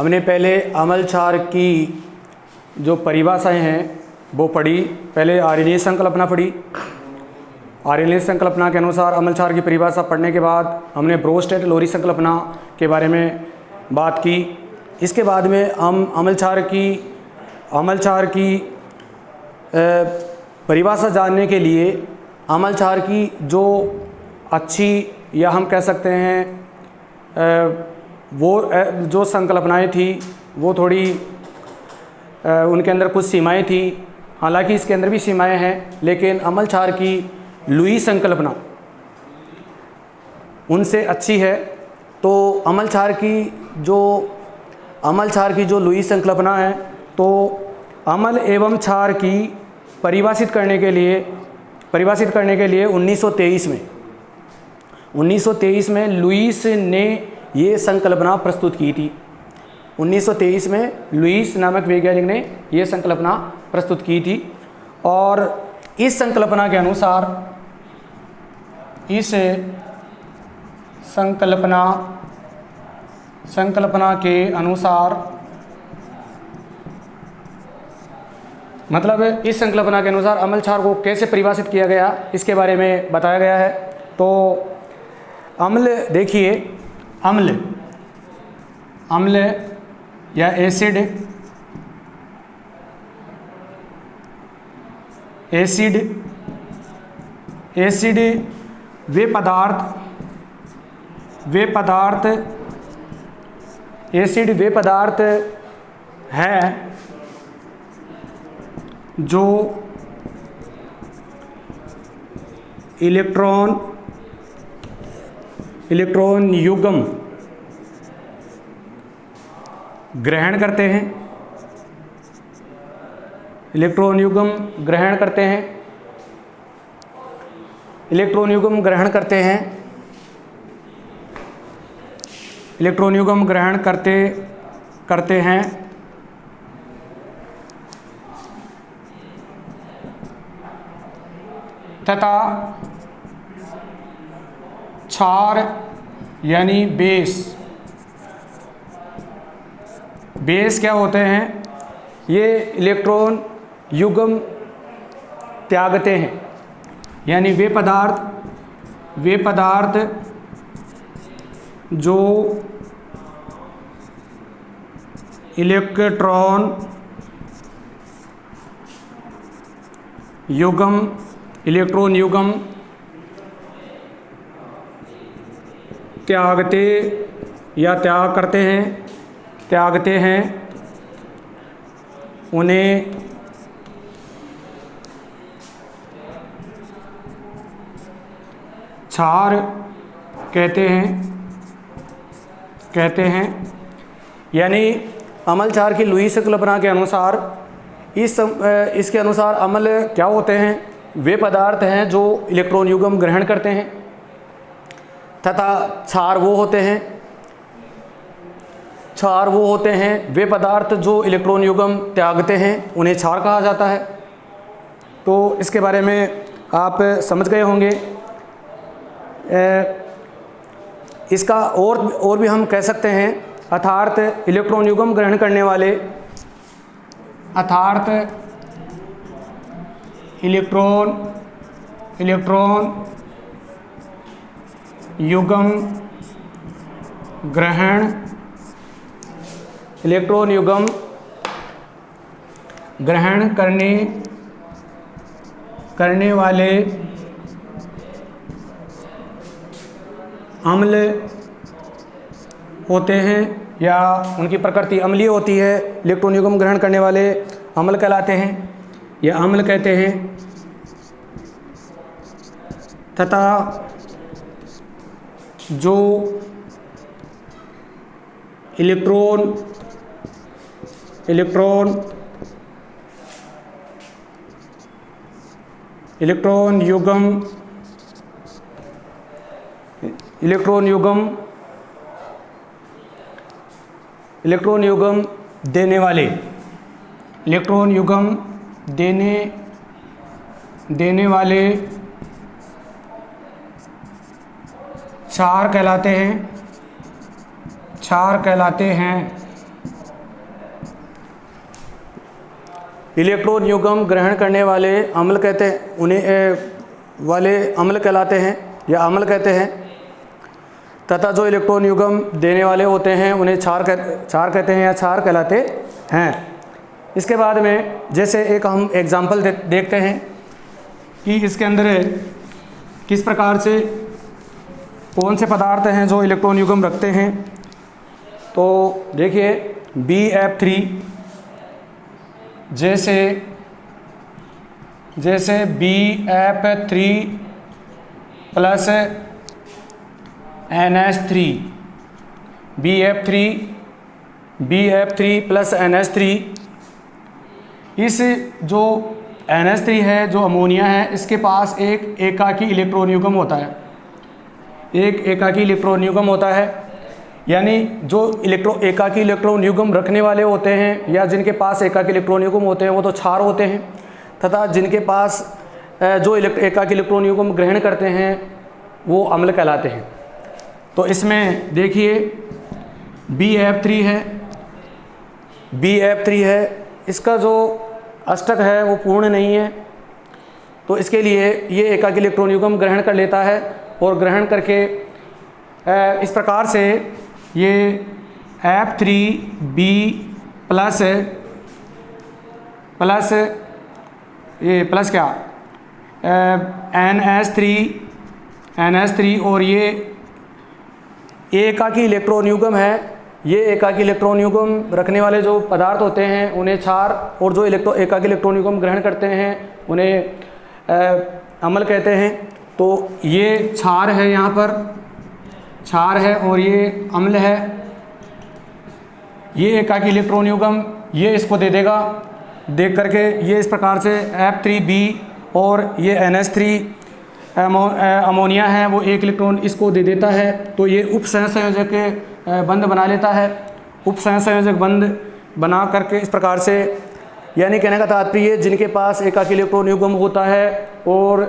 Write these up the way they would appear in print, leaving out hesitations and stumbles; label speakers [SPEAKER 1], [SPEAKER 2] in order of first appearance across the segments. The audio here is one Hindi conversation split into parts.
[SPEAKER 1] हमने पहले अम्ल क्षार की जो परिभाषाएं हैं वो पढ़ी। पहले आर्यनीय संकल्पना पढ़ी। आर्यनीय संकल्पना के अनुसार अम्ल क्षार की परिभाषा पढ़ने के बाद हमने ब्रोस्टेट लोरी संकल्पना के बारे में बात की। इसके बाद में हम अम्ल क्षार की परिभाषा जानने के लिए अम्ल क्षार की जो अच्छी या हम कह सकते हैं वो जो संकल्पनाएं थी वो थोड़ी उनके अंदर कुछ सीमाएं थी। हालांकि इसके अंदर भी सीमाएं हैं, लेकिन अम्ल क्षार की लुई संकल्पना उनसे अच्छी है। तो अम्ल क्षार की जो लुई संकल्पना है, तो अम्ल एवं क्षार की परिभाषित करने के लिए 1923 में लुईस ने ये संकल्पना प्रस्तुत की थी। 1923 में लुईस नामक वैज्ञानिक ने ये संकल्पना प्रस्तुत की थी। और इस संकल्पना के अनुसार मतलब इस संकल्पना के अनुसार अम्ल क्षार को कैसे परिभाषित किया गया, इसके बारे में बताया गया है। तो अम्ल देखिए, अम्ल या एसिड वे पदार्थ हैं जो इलेक्ट्रॉन युग्म ग्रहण करते हैं। इलेक्ट्रॉन युग्म ग्रहण करते हैं तथा क्षार यानी बेस क्या होते हैं, ये इलेक्ट्रॉन युग्म त्यागते हैं। यानी वे पदार्थ जो इलेक्ट्रॉन युग्म त्यागते हैं उन्हें क्षार कहते हैं। यानी अम्ल क्षार की लुई संकल्पना के अनुसार इसके अनुसार अम्ल क्या होते हैं, वे पदार्थ हैं जो इलेक्ट्रॉन युग्म ग्रहण करते हैं, तथा क्षार वो होते हैं वे पदार्थ जो इलेक्ट्रॉन युग्म त्यागते हैं, उन्हें क्षार कहा जाता है। तो इसके बारे में आप समझ गए होंगे। इसका और भी हम कह सकते हैं, अर्थात इलेक्ट्रॉन युग्म ग्रहण करने वाले इलेक्ट्रॉन युग्म ग्रहण करने वाले अम्ल होते हैं, या उनकी प्रकृति अम्लीय होती है। इलेक्ट्रॉन युग्म ग्रहण करने वाले अम्ल कहलाते हैं या अम्ल कहते हैं। तथा जो इलेक्ट्रॉन युग्म देने वाले क्षार कहलाते हैं। इलेक्ट्रॉन युग्म ग्रहण करने वाले अम्ल कहते हैं, उन्हें वाले अम्ल कहलाते हैं या अम्ल कहते हैं, तथा जो इलेक्ट्रॉन युग्म देने वाले होते हैं उन्हें क्षार कहते हैं या क्षार कहलाते हैं। इसके बाद में जैसे एक हम एग्जाम्पल देखते हैं कि इसके अंदर किस प्रकार से कौन से पदार्थ हैं जो इलेक्ट्रॉन युग्म रखते हैं। तो देखिए BF3 जैसे BF3 plus NH3, BF3 plus NH3, इस जो NH3 है जो अमोनिया है इसके पास एक एकाकी इलेक्ट्रॉन युग्म होता है, एक एकाकी इलेक्ट्रॉन युग्म होता है। यानी जो एकाकी इलेक्ट्रॉन युग्म रखने वाले होते हैं या जिनके पास एकाकी इलेक्ट्रॉन युग्म होते हैं वो तो क्षार होते हैं, तथा जिनके पास जो एकाकी इलेक्ट्रॉन युग्म ग्रहण करते हैं वो अम्ल कहलाते हैं। तो इसमें देखिए BF3 है, इसका जो अष्टक है वो पूर्ण नहीं है, तो इसके लिए ये एकाकी इलेक्ट्रॉन युग्म ग्रहण कर लेता है और ग्रहण करके इस प्रकार से ये F3B प्लस ये प्लस क्या NH3 और ये एकाकी इलेक्ट्रॉन युग्म है। ये एकाकी इलेक्ट्रॉन युग्म रखने वाले जो पदार्थ होते हैं उन्हें क्षार, और जो एकाकी इलेक्ट्रॉन युग्म ग्रहण करते हैं उन्हें अम्ल कहते हैं। तो ये क्षार है, यहाँ पर क्षार है और ये अम्ल है। ये एकाकी इलेक्ट्रॉन युग्म ये इसको दे देगा, देख करके ये इस प्रकार से F3B और ये NH3 अमोनिया है वो एक इलेक्ट्रॉन इसको दे देता है। तो ये उपसहसंयोजक बंध बना लेता है। उपसहसंयोजक बंध बना करके इस प्रकार से, यानी कहने का तात्पर्य जिनके पास एकाकी इलेक्ट्रॉन युग्म होता है और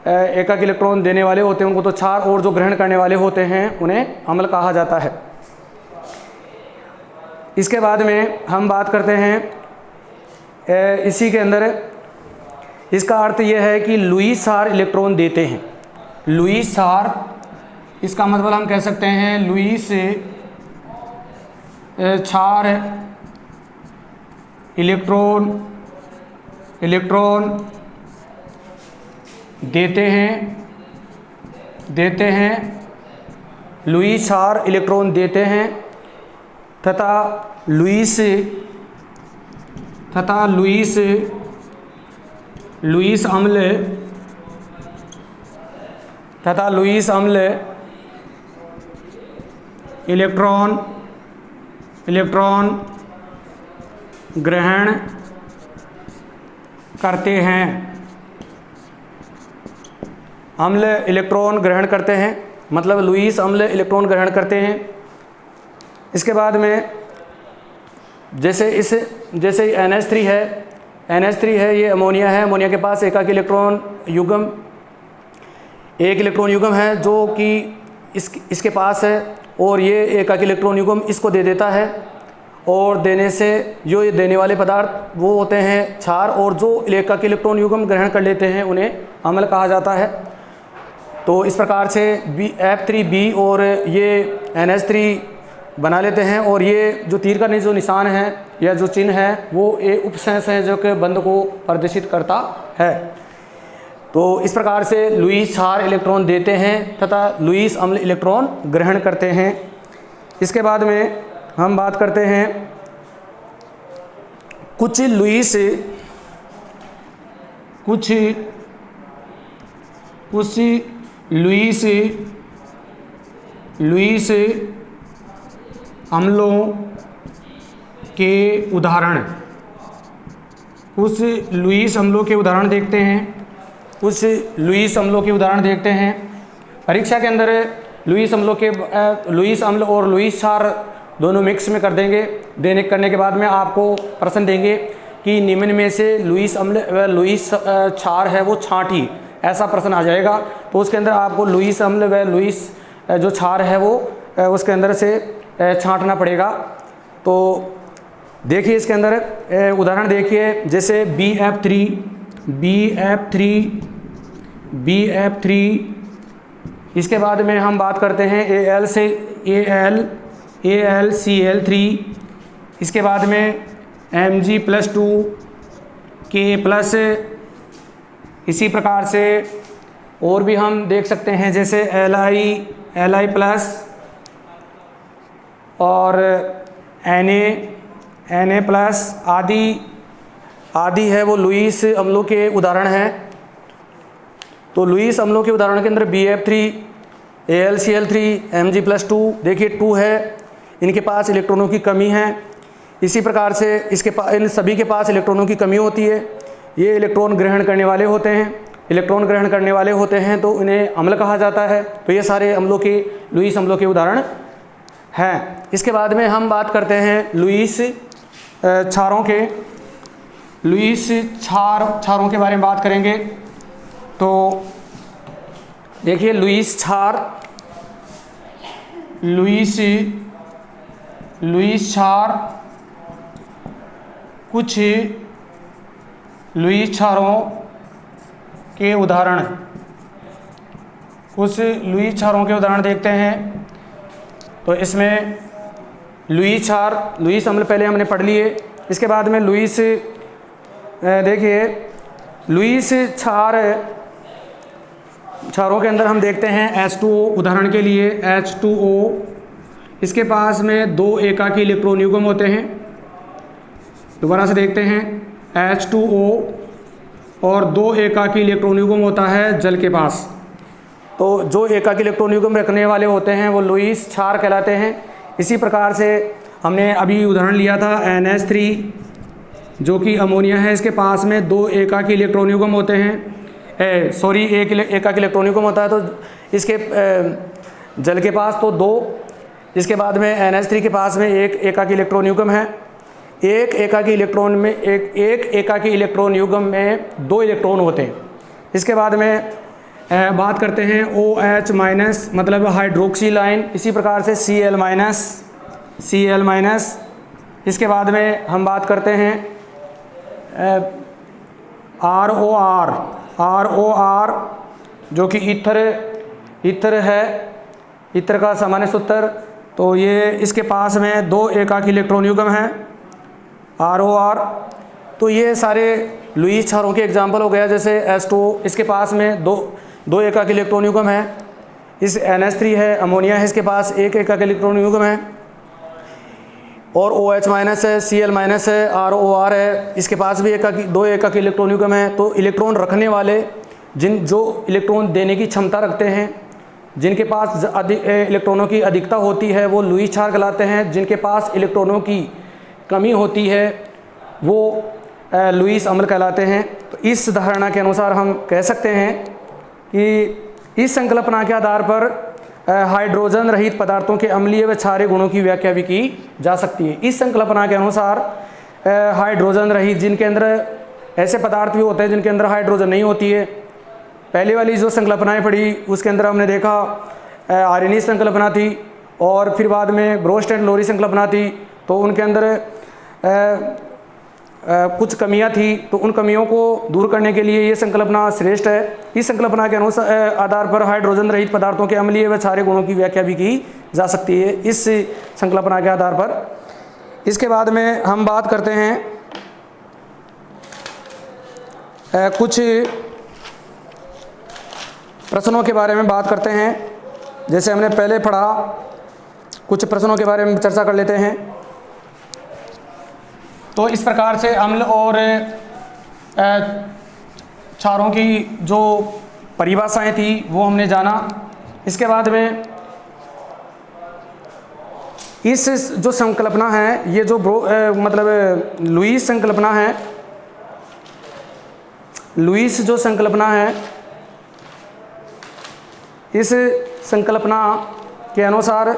[SPEAKER 1] एकाकी इलेक्ट्रॉन देने वाले होते हैं उनको तो क्षार, और जो ग्रहण करने वाले होते हैं उन्हें अम्ल कहा जाता है। इसके बाद में हम बात करते हैं इसी के अंदर, इसका अर्थ यह है कि लुईस क्षार इलेक्ट्रॉन देते हैं। लुईस क्षार, इसका मतलब हम कह सकते हैं लुईस क्षार इलेक्ट्रॉन देते हैं लुईस क्षार इलेक्ट्रॉन देते हैं, तथा लुईस अम्ल इलेक्ट्रॉन ग्रहण करते हैं। अम्ल इलेक्ट्रॉन ग्रहण करते हैं, मतलब लुईस अम्ल इलेक्ट्रॉन ग्रहण करते हैं। इसके बाद में जैसे NH3 है, ये अमोनिया है। अमोनिया के पास एकाकी इलेक्ट्रॉन युग्म, एक इलेक्ट्रॉन युग्म है जो कि इसके पास है, और ये एकाकी इलेक्ट्रॉन युग्म इसको दे देता है, और देने से जो ये देने वाले पदार्थ वो होते हैं क्षार, और जो एकाकी इलेक्ट्रॉन युग्म ग्रहण कर लेते हैं उन्हें अम्ल कहा जाता है। तो इस प्रकार से F3B और ये NH3 बना लेते हैं, और ये जो तीर का जो निशान है या जो चिन्ह है वो एक उपसहसंयोजक बंध को प्रदर्शित करता है। तो इस प्रकार से लुईस क्षार इलेक्ट्रॉन देते हैं तथा लुईस अम्ल इलेक्ट्रॉन ग्रहण करते हैं। इसके बाद में हम बात करते हैं कुछ लुईस अम्लों के उदाहरण। कुछ लुईस अम्लों के उदाहरण देखते हैं। परीक्षा के अंदर लुईस अम्ल और लुईस क्षार दोनों मिक्स में कर देंगे। करने के बाद में आपको प्रश्न देंगे कि निम्न में से लुईस अम्ल व लुईस क्षार है वो छांटी, ऐसा प्रश्न आ जाएगा। तो उसके अंदर आपको लुईस अम्ल व लुईस जो क्षार है वो उसके अंदर से छांटना पड़ेगा। तो देखिए इसके अंदर उदाहरण देखिए, जैसे BF3, इसके बाद में हम बात करते हैं AlCl3, इसके बाद में Mg+2 K+, इसी प्रकार से और भी हम देख सकते हैं, जैसे Li+ और Na+ आदि है, वो लुईस अम्लों के उदाहरण हैं। तो लुईस अम्लों के उदाहरण के अंदर BF3, AlCl3, Mg+2, देखिए 2 है, इनके पास इलेक्ट्रॉनों की कमी है। इसी प्रकार से इन सभी के पास इलेक्ट्रॉनों की कमी होती है। ये इलेक्ट्रॉन ग्रहण करने वाले होते हैं, तो इन्हें अम्ल कहा जाता है। तो ये सारे अम्लों के लुईस अम्लों के उदाहरण हैं। इसके बाद में हम बात करते हैं लुईस क्षारों के बारे में बात करेंगे। तो देखिए लुईस क्षार कुछ लुईस क्षारों के उदाहरण देखते हैं। तो इसमें लुईस अम्ल पहले हमने पढ़ लिए। इसके बाद में लुईस क्षारों के अंदर हम देखते हैं H2O, उदाहरण के लिए H2O, इसके पास में 2 एकाकी इलेक्ट्रॉन युग्म होते हैं। दोबारा से देखते हैं, H2O और 2 एकाकी इलेक्ट्रॉन युग्म होता है जल के पास। तो जो एकाकी इलेक्ट्रॉन युग्म रखने वाले होते हैं वो लुईस क्षार कहलाते हैं। इसी प्रकार से हमने अभी उदाहरण लिया था NH3, जो कि अमोनिया है, इसके पास में 2 एकाकी इलेक्ट्रॉन युग्म होते हैं। एक एकाकी इलेक्ट्रॉन युग्म होता है, तो इसके जल के पास तो 2, इसके बाद में NH3 के पास में 1 एकाकी इलेक्ट्रॉन युग्म है। एक एकाकी इलेक्ट्रॉन युग्म में 2 इलेक्ट्रॉन होते हैं। इसके बाद में बात करते हैं OH- मतलब हाइड्रोक्सी लाइन, इसी प्रकार से Cl-, इसके बाद में हम बात करते हैं ROR, जो कि ईथर है, ईथर का सामान्य सूत्र। तो ये इसके पास में 2 एकाकी इलेक्ट्रॉन युग्म हैं, ROR। तो ये सारे लुईस क्षारों के एग्जाम्पल हो गया। जैसे H2O, इसके पास में 2 एकाकी इलेक्ट्रॉन युग्म है। इस NH3 है, अमोनिया है, इसके पास 1 एकाकी इलेक्ट्रॉन युग्म है। और OH- है, Cl- है, ROR है, इसके पास भी 2 एकाकी इलेक्ट्रॉन युग्म है। तो इलेक्ट्रॉन रखने वाले जो इलेक्ट्रॉन देने की क्षमता रखते हैं, जिनके पास इलेक्ट्रॉनों की अधिकता होती है, वो लुईस क्षार कहलाते हैं। जिनके पास इलेक्ट्रॉनों की कमी होती है वो लुईस अम्ल कहलाते हैं। तो इस धारणा के अनुसार हम कह सकते हैं कि इस संकल्पना के आधार पर हाइड्रोजन रहित पदार्थों के अम्लीय व क्षारीय गुणों की व्याख्या भी की जा सकती है। इस संकल्पना के अनुसार हाइड्रोजन रहित, जिनके अंदर ऐसे पदार्थ भी होते हैं जिनके अंदर हाइड्रोजन नहीं होती है। पहले वाली जो संकल्पनाएं पढ़ी उसके अंदर हमने देखा आर्यनीय संकल्पना थी, और फिर बाद में ब्रोस्ट एंड लोरी संकल्पना थी। तो उनके अंदर कुछ कमियां थी, तो उन कमियों को दूर करने के लिए ये संकल्पना श्रेष्ठ है। इस संकल्पना के अनुसार आधार पर हाइड्रोजन रहित पदार्थों के अम्लीय व क्षारीय गुणों की व्याख्या भी की जा सकती है इस संकल्पना के आधार पर। इसके बाद में हम बात करते हैं कुछ प्रश्नों के बारे में बात करते हैं। जैसे हमने पहले पढ़ा, कुछ प्रश्नों के बारे में चर्चा कर लेते हैं। तो इस प्रकार से अम्ल और क्षारों की जो परिभाषाएं थी वो हमने जाना। इसके बाद में इस जो संकल्पना है, ये जो मतलब लुईस संकल्पना है, लुईस जो संकल्पना है, इस संकल्पना के अनुसार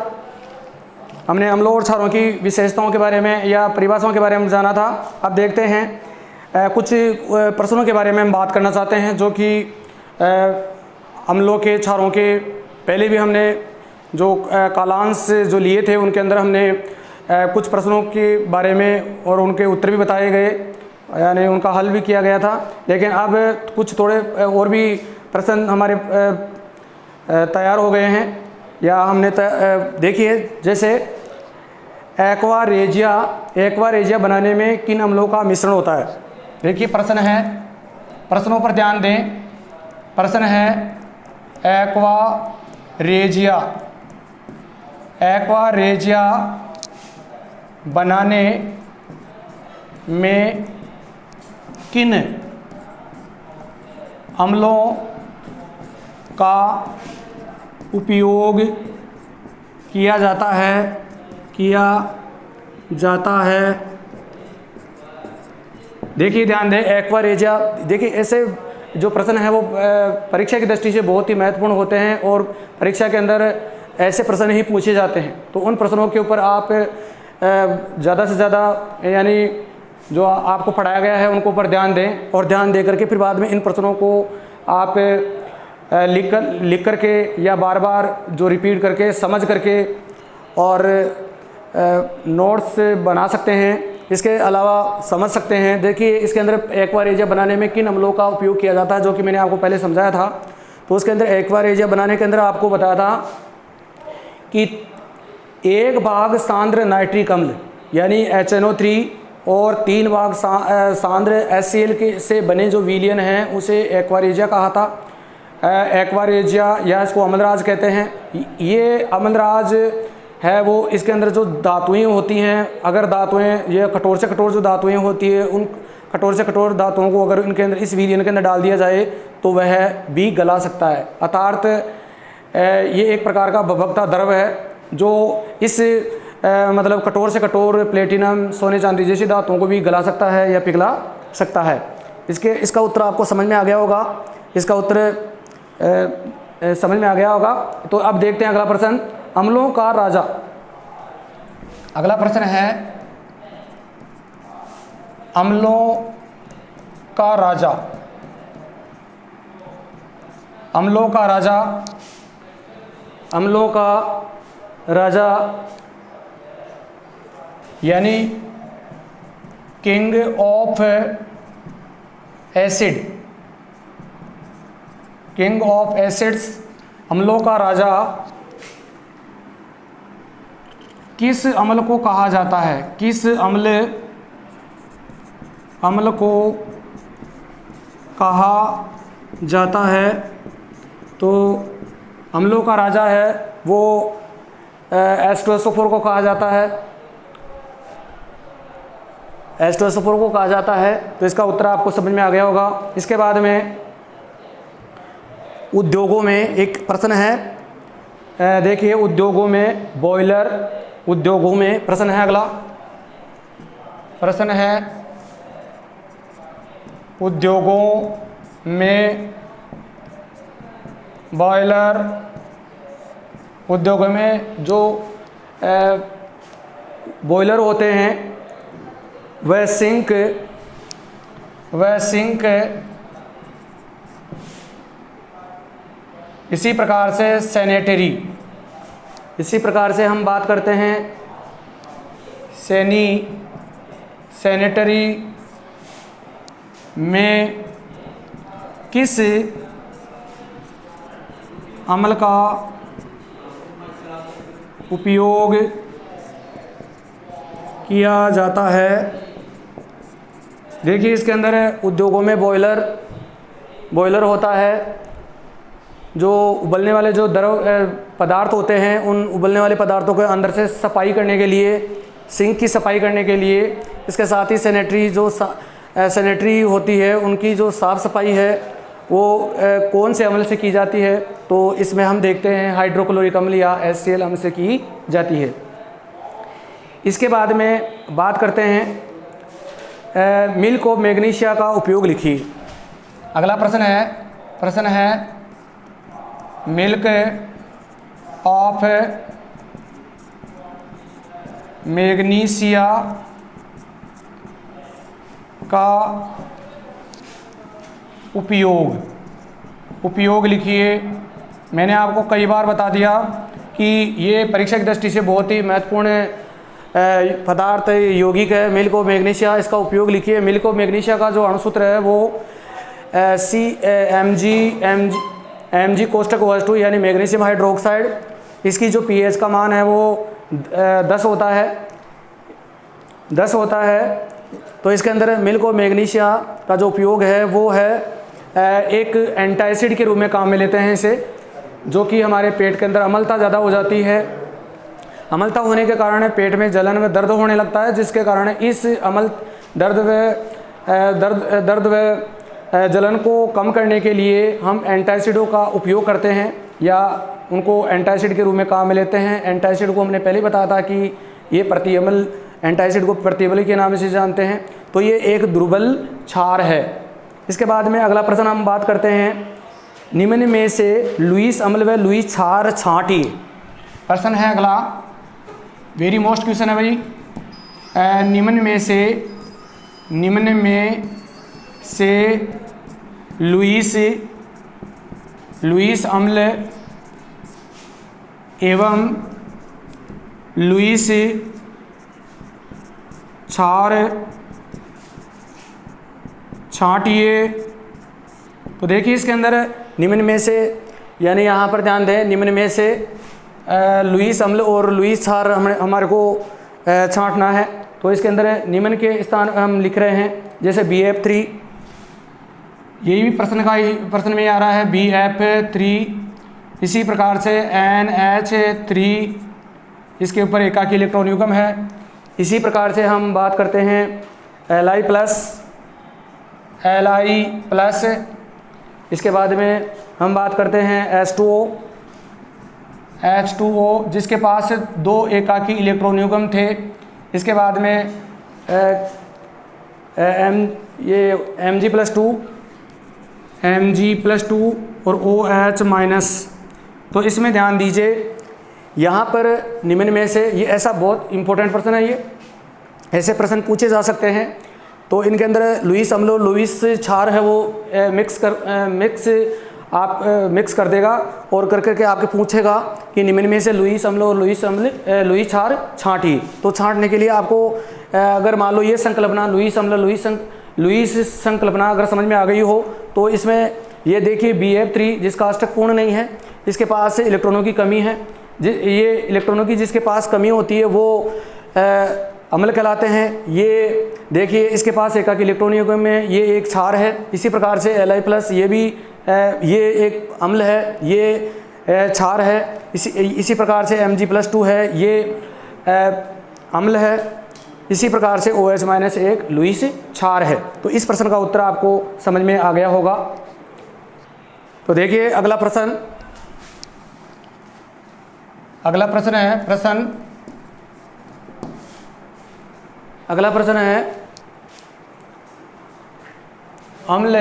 [SPEAKER 1] हमने अम्लों और क्षारों की विशेषताओं के बारे में या परिभाषाओं के बारे में जाना था। अब देखते हैं कुछ प्रश्नों के बारे में हम बात करना चाहते हैं, जो कि अम्लों के क्षारों के पहले भी हमने जो कालांश जो लिए थे उनके अंदर हमने कुछ प्रश्नों के बारे में और उनके उत्तर भी बताए गए, यानी उनका हल भी किया गया था। लेकिन अब कुछ थोड़े और भी प्रश्न हमारे तैयार हो गए हैं या हमने देखिए, जैसे एक्वा रेजिया बनाने में किन अम्लों का मिश्रण होता है। देखिए प्रश्न है, प्रश्नों पर ध्यान दें। प्रश्न है एक्वा रेजिया बनाने में किन अम्लों का उपयोग किया जाता है। देखिए ध्यान दें, एक्वा रेजिया, देखिए ऐसे जो प्रश्न है वो परीक्षा की दृष्टि से बहुत ही महत्वपूर्ण होते हैं और परीक्षा के अंदर ऐसे प्रश्न ही पूछे जाते हैं। तो उन प्रश्नों के ऊपर आप ज़्यादा से ज़्यादा, यानी जो आपको पढ़ाया गया है उनको ऊपर ध्यान दें, और ध्यान दे करके फिर बाद में इन प्रश्नों को आप लिख करके या बार बार जो रिपीट करके समझ करके और नोट्स बना सकते हैं। इसके अलावा समझ सकते हैं। देखिए इसके अंदर एक्वा रेजिया बनाने में किन अम्लों का उपयोग किया जाता है, जो कि मैंने आपको पहले समझाया था। तो उसके अंदर एक्वा रेजिया बनाने के अंदर आपको बताया था कि 1 भाग सांद्र नाइट्रिक अम्ल यानी HNO3 और 3 भाग सांद्र HCl के से बने जो विलयन हैं उसे एक्वा रेजिया कहा था। एक्वा रेजिया या इसको अम्लराज कहते हैं। ये अम्लराज है वो, इसके अंदर जो धातुएं होती हैं, अगर धातुएं, ये कठोर से कठोर जो धातुएं होती है, उन कठोर से कठोर धातुओं को अगर इनके अंदर, इस विलयन के अंदर डाल दिया जाए तो वह भी गला सकता है। अर्थात ये एक प्रकार का भभकता द्रव है जो इस मतलब कठोर से कठोर प्लेटिनम, सोने चांदी जैसी धातुओं को भी गला सकता है या पिघला सकता है। इसका उत्तर आपको समझ में आ गया होगा। इसका उत्तर समझ में आ गया होगा। तो अब देखते हैं अगला प्रश्न, अम्लों का राजा। अगला प्रश्न है अम्लों का राजा। अम्लों का राजा, अम्लों का राजा यानी king of acid, king of acids, अम्लों का राजा किस अम्ल को कहा जाता है? किस अम्ल को कहा जाता है? तो अम्लों का राजा है वो H2SO4 को कहा जाता है। H2SO4 को कहा जाता है। तो इसका उत्तर आपको समझ में आ गया होगा। इसके बाद में उद्योगों में एक प्रश्न है, देखिए उद्योगों में बॉयलर, उद्योगों में प्रश्न है। अगला प्रश्न है उद्योगों में बॉयलर, उद्योगों में जो बॉयलर होते हैं वह सिंक इसी प्रकार से सैनिटरी, इसी प्रकार से हम बात करते हैं सैनिटरी में किस अम्ल का उपयोग किया जाता है? देखिए इसके अंदर उद्योगों में बॉयलर होता है। जो उबलने वाले जो द्रव पदार्थ होते हैं, उन उबलने वाले पदार्थों के अंदर से सफाई करने के लिए, सिंक की सफाई करने के लिए, इसके साथ ही सैनिटरी जो सैनिटरी होती है उनकी जो साफ़ सफाई है वो कौन से अम्ल से की जाती है? तो इसमें हम देखते हैं हाइड्रोक्लोरिक अम्ल या HCl अम्ल से की जाती है। इसके बाद में बात करते हैं मिल्क ऑफ मैग्नीशिया का उपयोग लिखिए। अगला प्रश्न है मिल्क ऑफ मैग्नीशिया का उपयोग लिखिए। मैंने आपको कई बार बता दिया कि ये परीक्षा की दृष्टि से बहुत ही महत्वपूर्ण पदार्थ यौगिक है मिल्क ऑफ मैग्नीशिया, इसका उपयोग लिखिए। मिल्क ऑफ मैग्नीशिया का जो अणुसूत्र है वो Mg कोष्टक OH2 यानी मैग्नीशियम हाइड्रोक्साइड। इसकी जो pH का मान है वो 10 होता है। तो इसके अंदर मिल्क ऑफ मैग्नीशिया का जो उपयोग है वो है एक एंटासिड के रूप में काम में लेते हैं इसे, जो कि हमारे पेट के अंदर अम्लता ज़्यादा हो जाती है। अम्लता होने के कारण पेट में जलन व दर्द होने लगता है, जिसके कारण इस दर्द व जलन को कम करने के लिए हम एंटासिडों का उपयोग करते हैं या उनको एंटासिड के रूप में काम में लेते हैं। एंटासिड को हमने पहले बताया था कि ये प्रतिअम्ल, एंटासिड को प्रतिअम्ल के नाम से जानते हैं। तो ये एक दुर्बल क्षार है। इसके बाद में अगला प्रश्न हम बात करते हैं, निम्न में से लुईस अम्ल व लुईस क्षार छांटिए। प्रश्न है अगला, वेरी मोस्ट क्वेश्चन है भाई। निम्न में से लुईस अम्ल एवं लुईस क्षार छांटिए। तो देखिए इसके अंदर निम्न में से, यानी यहाँ पर ध्यान दें, निम्न में से लुईस अम्ल और लुईस क्षार हमारे को छांटना है। तो इसके अंदर निम्न के स्थान हम लिख रहे हैं, जैसे BF3, यही भी प्रश्न में आ रहा है BF3। इसी प्रकार से NH3, इसके ऊपर एकाकी इलेक्ट्रॉन युग्म है। इसी प्रकार से हम बात करते हैं Li+, इसके बाद में हम बात करते हैं H2O, जिसके पास 2 एकाकी इलेक्ट्रॉन युग्म थे। इसके बाद में Mg+2 और OH-। तो इसमें ध्यान दीजिए, यहाँ पर निम्न में से, ये ऐसा बहुत इंपॉर्टेंट प्रश्न है, ये ऐसे प्रश्न पूछे जा सकते हैं। तो इनके अंदर लुईस अम्ल और लुईस क्षार है वो मिक्स कर देगा और कर करके आपके पूछेगा कि निम्न में से लुईस अम्ल और लुईस क्षार छांटिए। तो छांटने के लिए आपको अगर मान लो ये संकल्पना लुईस अम्ल लुईस संकल्पना अगर समझ में आ गई हो, तो इसमें ये देखिए BF3 जिसका अष्टक पूर्ण नहीं है, इसके पास इलेक्ट्रॉनों की कमी है। ये इलेक्ट्रॉनों की जिसके पास कमी होती है वो अम्ल कहलाते हैं। ये देखिए इसके पास एकाकी इलेक्ट्रॉन युग्म में ये एक क्षार है। इसी प्रकार से Li+, ये भी ये एक अम्ल है, ये क्षार है। इसी प्रकार से Mg+2 है, ये अम्ल है। इसी प्रकार से OH- एक लुईस क्षार है। तो इस प्रश्न का उत्तर आपको समझ में आ गया होगा। तो देखिए अगला प्रश्न है अगला प्रश्न है अम्ल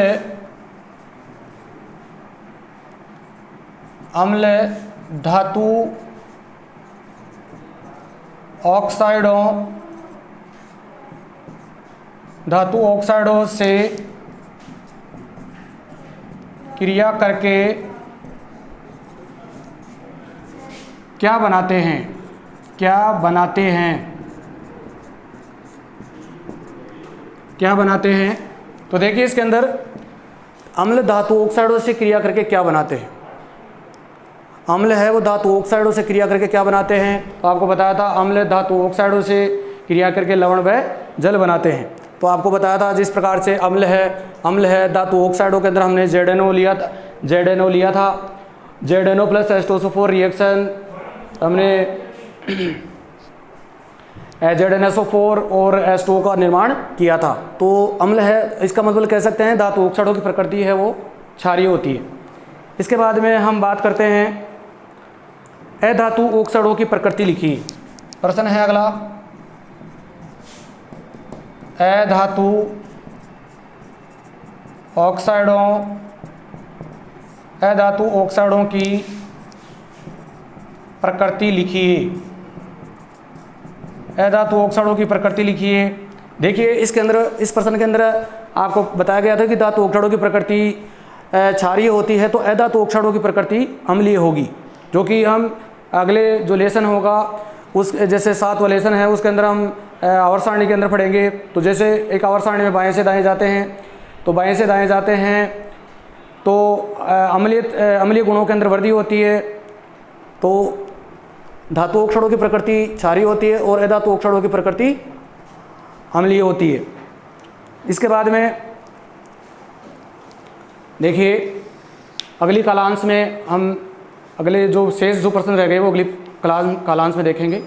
[SPEAKER 1] धातु ऑक्साइडों से क्रिया करके क्या बनाते हैं। तो देखिए इसके अंदर अम्ल धातु ऑक्साइडों से क्रिया करके क्या बनाते हैं। अम्ल है वो धातु ऑक्साइडों से क्रिया करके क्या बनाते हैं। तो आपको बताया था अम्ल धातु ऑक्साइडों से क्रिया करके लवण व जल बनाते हैं। तो आपको बताया था जिस प्रकार से अम्ल है धातु ऑक्साइडों के अंदर हमने ZNO लिया था। ZNO + H2SO4 रिएक्शन हमने ZnSO4 और H2O का निर्माण किया था। तो अम्ल है, इसका मतलब कह सकते हैं धातु ऑक्साइडों की प्रकृति है वो क्षारीय होती है। इसके बाद में हम बात करते हैं अधातु ऑक्साइडों की प्रकृति लिखी। प्रश्न है अगला, अधातु ऑक्साइडों की प्रकृति लिखिए। अधातु ऑक्साइडों की प्रकृति लिखिए। देखिए इसके अंदर, इस प्रश्न के अंदर आपको बताया गया था कि धातु ऑक्साइडों की प्रकृति क्षारीय होती है, तो अधातु ऑक्साइडों की प्रकृति अम्लीय होगी, जो कि हम अगले जो लेसन होगा उस जैसे 7 वलेसन है उसके अंदर हम आवर्त सारणी के अंदर पढ़ेंगे। तो जैसे एक आवर्त सारणी में बाएं से दाएं जाते हैं, तो बाएं से दाएं जाते हैं तो अम्लीय गुणों के अंदर वृद्धि होती है। तो धातु क्षणों की प्रकृति क्षारीय होती है और अधातु क्षणों की प्रकृति अम्लीय होती है। इसके बाद में देखिए अगली कालांश में हम अगले जो शेष जो प्रश्न रह गए वो अगली कालांश में देखेंगे।